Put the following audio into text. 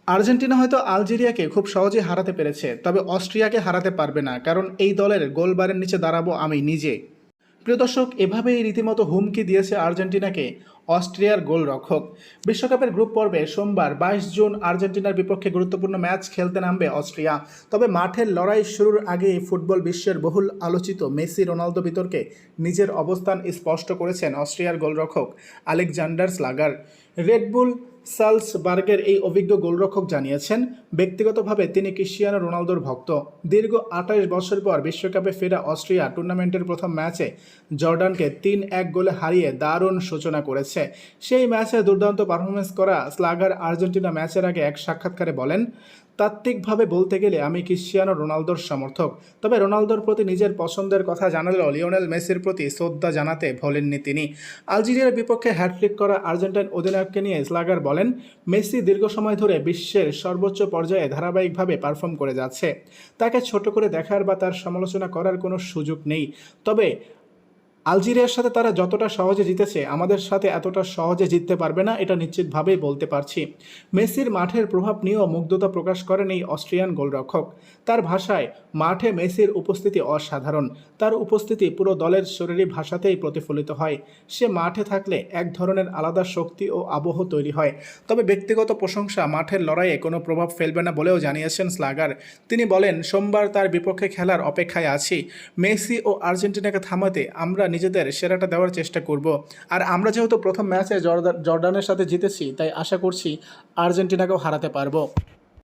Argentina হয়তো আলজেরিয়াকে খুব সহজে হারাতে পেরেছে, তবে অস্ট্রিয়াকে হারাতে পারবে না, কারণ এই দলের গোলবারের নিচে দাঁড়াবো আমি নিজে। প্রিয় দর্শক, এভাবেই রীতিমতো হুমকি দিয়েছে আর্জেন্টিনাকে অস্ট্রিয়ার গোলরক্ষক। বিশ্বকাপের গ্রুপ পর্বে সোমবার 22 জুন আর্জেন্টিনার বিপক্ষে গুরুত্বপূর্ণ ম্যাচ খেলতে নামবে অস্ট্রিয়া। তবে মাঠের লড়াই শুরুর আগেই ফুটবল বিশ্বের বহুল আলোচিত মেসি রোনালদো বিতর্কে নিজের অবস্থান স্পষ্ট করেছেন অস্ট্রিয়ার গোলরক্ষক আলেকজান্ডার স্লাগার। রেডবুল সালসবার্গের এই অভিজ্ঞ গোলরক্ষক জানিয়েছেন, ব্যক্তিগতভাবে তিনি ক্রিশ্চিয়ানো রোনালদোর ভক্ত। দীর্ঘ 28 বছর পর বিশ্বকাপে ফেরা অস্ট্রিয়া টুর্নামেন্টের প্রথম ম্যাচে জর্ডানকে 3-1 গোলে হারিয়ে দারুণ সূচনা করেছে। সেই ম্যাচে দুর্দান্ত পারফরমেন্স করা স্লাগার আর্জেন্টিনা ম্যাচের আগে এক সাক্ষাৎকারে বলেন, তাত্ত্বিকভাবে বলতে গেলে আমি ক্রিশ্চিয়ানো রোনালদোর সমর্থক, তবে রোনালদোর প্রতি নিজের পছন্দের কথা জানালেও লিওনেল মেসির প্রতি শ্রদ্ধা জানাতে ভোলেননি তিনি। আলজেরিয়ার বিপক্ষে হ্যাটট্রিক করা আর্জেন্টাইন অধিনায়ককে নিয়ে স্লাগার বলেন, মেসি দীর্ঘ সময় ধরে বিশ্বের সর্বোচ্চ পর্যায়ে ধারাবাহিকভাবে পারফর্ম করে যাচ্ছে। তাকে ছোট করে দেখার বা তার সমালোচনা করার কোনো সুযোগ নেই। তবে আলজেরিয়ার সাথে তারা যতটা সহজে জিতেছে, আমাদের সাথে এতটা সহজে জিততে পারবে না, এটা নিশ্চিতভাবেই বলতে পারছি। মেসির মাঠের প্রভাব নিয়েও মুগ্ধতা প্রকাশ করেন এই অস্ট্রিয়ান গোলরক্ষক। তার ভাষায়, মাঠে মেসির উপস্থিতি অসাধারণ। তার উপস্থিতি পুরো দলের শরীরী ভাষাতেই প্রতিফলিত হয়। সে মাঠে থাকলে এক ধরনের আলাদা শক্তি ও আবহ তৈরি হয়। তবে ব্যক্তিগত প্রশংসা মাঠের লড়াইয়ে কোনো প্রভাব ফেলবে না বলেও জানিয়েছেন স্লাগার। তিনি বলেন, সোমবার তার বিপক্ষে খেলার অপেক্ষায় আছি। মেসি ও আর্জেন্টিনাকে থামাতে আমরা নিজেদের সেরাটা দেওয়ার চেষ্টা করব। আর আমরা যেহেতু প্রথম ম্যাচে জর্ডানের সাথে জিতেছি, তাই আশা করছি আর্জেন্টিনাকেও হারাতে পারবো।